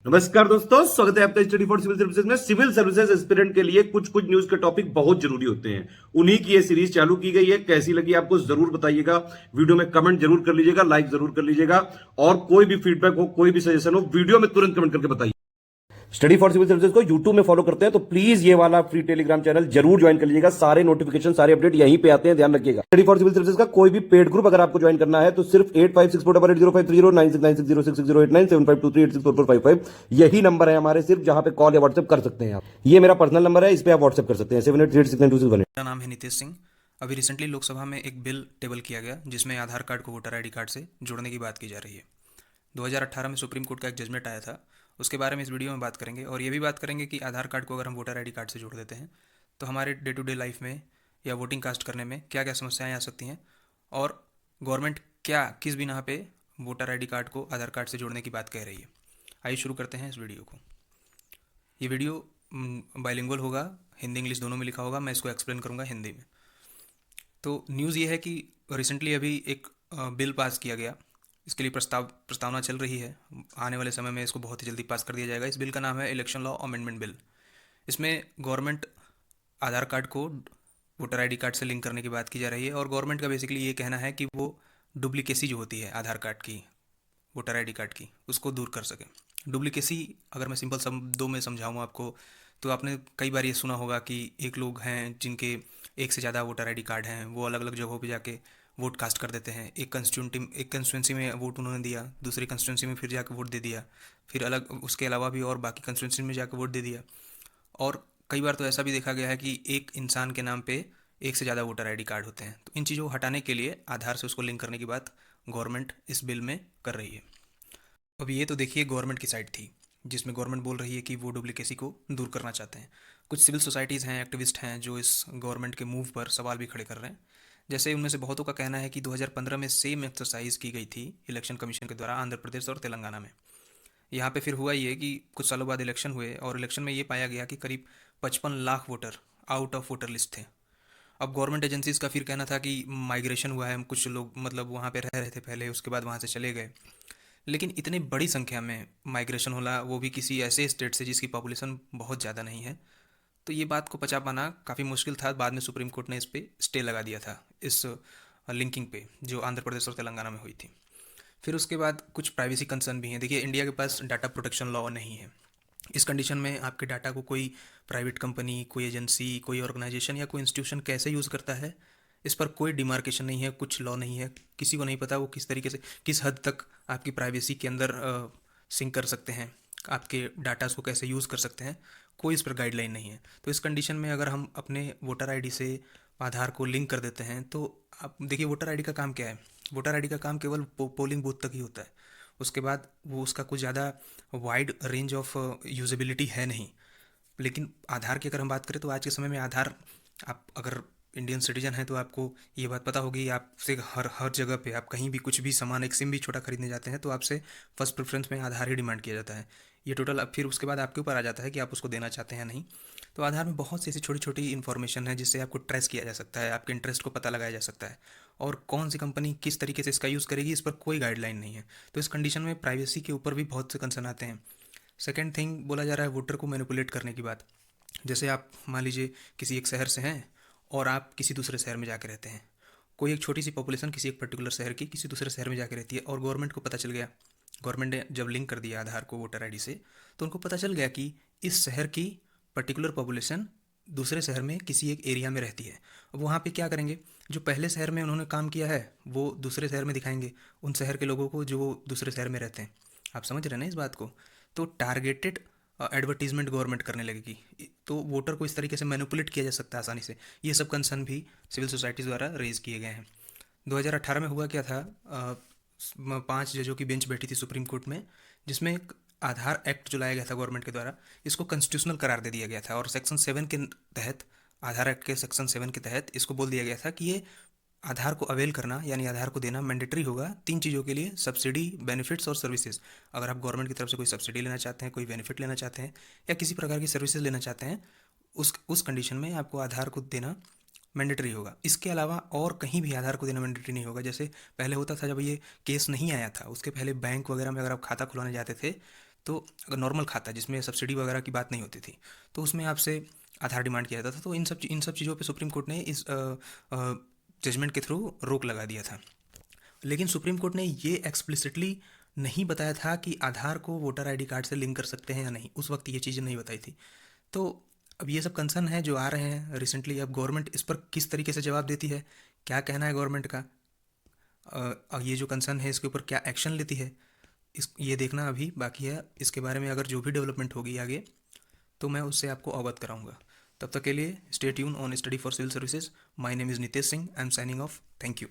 नमस्कार दोस्तों, स्वागत है आपका स्टडी फॉर सिविल सर्विसेज में। सिविल सर्विसेज एस्पिरेंट के लिए कुछ कुछ न्यूज के टॉपिक बहुत जरूरी होते हैं। उन्हीं की ये सीरीज चालू की गई है। कैसी लगी आपको जरूर बताइएगा। वीडियो में कमेंट जरूर कर लीजिएगा, लाइक जरूर कर लीजिएगा। और कोई भी फीडबैक हो, कोई भी सजेशन हो, वीडियो में तुरंत कमेंट करके बताइए। स्टडी फॉर सिविल सर्विसेज को यूट्यूब में फॉलो करते हैं तो प्लीज ये वाला फ्री टेलीग्राम चैनल जरूर ज्वाइन कर लीजिएगा। सारे नोटिफिकेशन, सारे अपडेट यहीं पे आते हैं, ध्यान रखिएगा। स्टडी फॉर सिविल सर्विसेज का कोई भी पेड ग्रुप अगर आपको ज्वाइन करना है तो सिर्फ 85648805309696089752386445 यही नंबर है हमारे, सिर्फ जहां पे कॉल या व्हाट्सएप कर सकते हैं आप। ये मेरा पर्सनल नंबर है, इस पे आप व्हाट्सएप कर सकते हैं 78369261। मेरा नाम है नितेश सिंह। अभी रिसेंटली लोकसभा में एक बिल टेबल किया गया जिसमें आधार कार्ड को वोटर आईडी कार्ड से जोड़ने की बात की जा रही है। 2018 में सुप्रीम कोर्ट का एक जजमेंट आया था, उसके बारे में इस वीडियो में बात करेंगे और ये भी बात करेंगे कि आधार कार्ड को अगर हम वोटर आईडी कार्ड से जोड़ देते हैं तो हमारे डे टू डे लाइफ में या वोटिंग कास्ट करने में क्या क्या समस्याएं आ सकती हैं और गवर्नमेंट क्या किस बिना पे वोटर आईडी कार्ड को आधार कार्ड से जोड़ने की बात कह रही है। आइए शुरू करते हैं इस वीडियो को। ये वीडियो बाइलिंगुअल होगा, हिंदी इंग्लिश दोनों में लिखा होगा। मैं इसको एक्सप्लेन करूँगा हिंदी में। तो न्यूज़ ये है कि रिसेंटली अभी एक बिल पास किया गया। इसके लिए प्रस्तावना चल रही है। आने वाले समय में इसको बहुत ही जल्दी पास कर दिया जाएगा। इस बिल का नाम है इलेक्शन लॉ अमेंडमेंट बिल। इसमें गवर्नमेंट आधार कार्ड को वोटर आईडी कार्ड से लिंक करने की बात की जा रही है और गवर्नमेंट का बेसिकली ये कहना है कि वो डुप्लीकेसी जो होती है आधार कार्ड की, वोटर आईडी कार्ड की, उसको दूर कर सके। डुप्लीकेसी अगर मैं सिंपल शब्दों में समझाऊँ आपको तो आपने कई बार ये सुना होगा कि एक लोग हैं जिनके एक से ज़्यादा वोटर आईडी कार्ड हैं, वो अलग अलग जगहों पे जाके वोट कास्ट कर देते हैं। एक कंस्टिट्यूंसी में वोट उन्होंने दिया, दूसरी कंस्टिट्यूंसी में फिर जाकर वोट दे दिया, फिर अलग उसके अलावा भी और बाकी कंस्टिट्यूंसी में जाकर वोट दे दिया। और कई बार तो ऐसा भी देखा गया है कि एक इंसान के नाम पे एक से ज़्यादा वोटर आईडी कार्ड होते हैं। तो इन चीज़ों को हटाने के लिए आधार से उसको लिंक करने की बात गवर्नमेंट इस बिल में कर रही है। अब ये तो देखिए गवर्नमेंट की साइड थी जिसमें गवर्नमेंट बोल रही है कि वो डुप्लीकेसी को दूर करना चाहते हैं। कुछ सिविल सोसाइटीज़ हैं, एक्टिविस्ट हैं जो इस गवर्नमेंट के मूव पर सवाल भी खड़े कर रहे हैं। जैसे उनमें से बहुतों का कहना है कि 2015 में सेम एक्सरसाइज की गई थी इलेक्शन कमीशन के द्वारा आंध्र प्रदेश और तेलंगाना में। यहाँ पे फिर हुआ ये कि कुछ सालों बाद इलेक्शन हुए और इलेक्शन में ये पाया गया कि करीब 55 lakh voter out of voter list थे। अब गवर्नमेंट एजेंसीज का फिर कहना था कि माइग्रेशन हुआ है, कुछ लोग मतलब वहाँ पे रह रहे थे पहले, उसके बाद वहाँ से चले गए। लेकिन इतनी बड़ी संख्या में माइग्रेशन होला, वो भी किसी ऐसे स्टेट से जिसकी पॉपुलेशन बहुत ज़्यादा नहीं है, तो ये बात को पचा पाना काफ़ी मुश्किल था। बाद में सुप्रीम कोर्ट ने इस पे स्टे लगा दिया था, इस लिंकिंग पे जो आंध्र प्रदेश और तेलंगाना में हुई थी। फिर उसके बाद कुछ प्राइवेसी कंसर्न भी हैं। देखिए इंडिया के पास डाटा प्रोटेक्शन लॉ नहीं है। इस कंडीशन में आपके डाटा को कोई प्राइवेट कंपनी, कोई एजेंसी, कोई ऑर्गेनाइजेशन या कोई इंस्टीट्यूशन कैसे यूज़ करता है, इस पर कोई डिमार्केशन नहीं है, कुछ लॉ नहीं है। किसी को नहीं पता वो किस तरीके से, किस हद तक आपकी प्राइवेसी के अंदर सिंक कर सकते हैं, आपके डाटाज को कैसे यूज़ कर सकते हैं, कोई इस पर गाइडलाइन नहीं है। तो इस कंडीशन में अगर हम अपने वोटर आईडी से आधार को लिंक कर देते हैं तो आप देखिए वोटर आईडी का काम क्या है। वोटर आईडी का काम केवल पोलिंग बूथ तक ही होता है। उसके बाद वो उसका कुछ ज़्यादा वाइड रेंज ऑफ यूजेबिलिटी है नहीं। लेकिन आधार की अगर हम बात करें तो आज के समय में आधार, आप अगर इंडियन सिटीजन हैं तो आपको ये बात पता होगी, आपसे हर हर जगह पे आप कहीं भी कुछ भी सामान, एक सिम भी छोटा खरीदने जाते हैं तो आपसे फर्स्ट प्रेफरेंस में आधार ही डिमांड किया जाता है। ये टोटल अब फिर उसके बाद आपके ऊपर आ जाता है कि आप उसको देना चाहते हैं या नहीं। तो आधार में बहुत सी ऐसी छोटी छोटी इन्फॉर्मेशन है जिससे आपको ट्रेस किया जा सकता है, आपके इंटरेस्ट को पता लगाया जा सकता है और कौन सी कंपनी किस तरीके से इसका यूज़ करेगी इस पर कोई गाइडलाइन नहीं है। तो इस कंडीशन में प्राइवेसी के ऊपर भी बहुत से कंसर्न आते हैं। सेकेंड थिंग बोला जा रहा है वोटर को मैनिपुलेट करने की बात। जैसे आप मान लीजिए किसी एक शहर से हैं और आप किसी दूसरे शहर में जाके रहते हैं। कोई एक छोटी सी पॉपुलेशन किसी एक पर्टिकुलर शहर की किसी दूसरे शहर में जाके रहती है और गवर्नमेंट को पता चल गया, गवर्नमेंट ने जब लिंक कर दिया आधार को वोटर आईडी से, तो उनको पता चल गया कि इस शहर की पर्टिकुलर पॉपुलेशन दूसरे शहर में किसी एक एरिया में रहती है। अब वहाँ पे क्या करेंगे, जो पहले शहर में उन्होंने काम किया है वो दूसरे शहर में दिखाएंगे उन शहर के लोगों को जो दूसरे शहर में रहते हैं। आप समझ रहे हैं ना इस बात को। तो टारगेटेड एडवर्टीजमेंट गवर्नमेंट करने लगेगी, तो वोटर को इस तरीके से मैनिपुलेट किया जा सकता है आसानी से। ये सब कंसर्न भी सिविल सोसाइटीज़ द्वारा रेज किए गए हैं। 2018 में हुआ क्या था, 5 जजों की बेंच बैठी थी सुप्रीम कोर्ट में, जिसमें एक आधार एक्ट जो लाया गया था गवर्नमेंट के द्वारा, इसको कॉन्स्टिट्यूशनल करार दे दिया गया था और सेक्शन 7 के तहत, आधार एक्ट के सेक्शन 7 के तहत इसको बोल दिया गया था कि ये आधार को अवेल करना यानी आधार को देना मैंडेटरी होगा 3 चीज़ों के लिए: सब्सिडी, बेनिफिट्स और सर्विसेज। अगर आप गवर्नमेंट की तरफ से कोई सब्सिडी लेना चाहते हैं, कोई बेनिफिट लेना चाहते हैं या किसी प्रकार की सर्विसेज लेना चाहते हैं, उस कंडीशन में आपको आधार को देना मैंडेटरी होगा। इसके अलावा और कहीं भी आधार को देना मैंडेटरी नहीं होगा। जैसे पहले होता था, जब ये केस नहीं आया था उसके पहले बैंक वगैरह में अगर आप खाता खुलवाने जाते थे तो अगर नॉर्मल खाता जिसमें सब्सिडी वगैरह की बात नहीं होती थी, तो उसमें आपसे आधार डिमांड किया जाता था। तो इन सब चीज़ों पे सुप्रीम कोर्ट ने इस जजमेंट के थ्रू रोक लगा दिया था। लेकिन सुप्रीम कोर्ट ने ये एक्सप्लिसिटली नहीं बताया था कि आधार को वोटर आईडी कार्ड से लिंक कर सकते हैं या नहीं, उस वक्त ये चीज़ें नहीं बताई थी। तो अब ये सब कंसर्न है जो आ रहे हैं रिसेंटली, अब गवर्नमेंट इस पर किस तरीके से जवाब देती है, क्या कहना है गवर्नमेंट का, ये जो कंसर्न है इसके ऊपर क्या एक्शन लेती है, इस ये देखना अभी बाकी है। इसके बारे में अगर जो भी डेवलपमेंट होगी आगे तो मैं उससे आपको अवगत कराऊंगा। तब तक के लिए stay tuned on study for civil services. My name is Nitesh Singh. I am signing off. Thank you.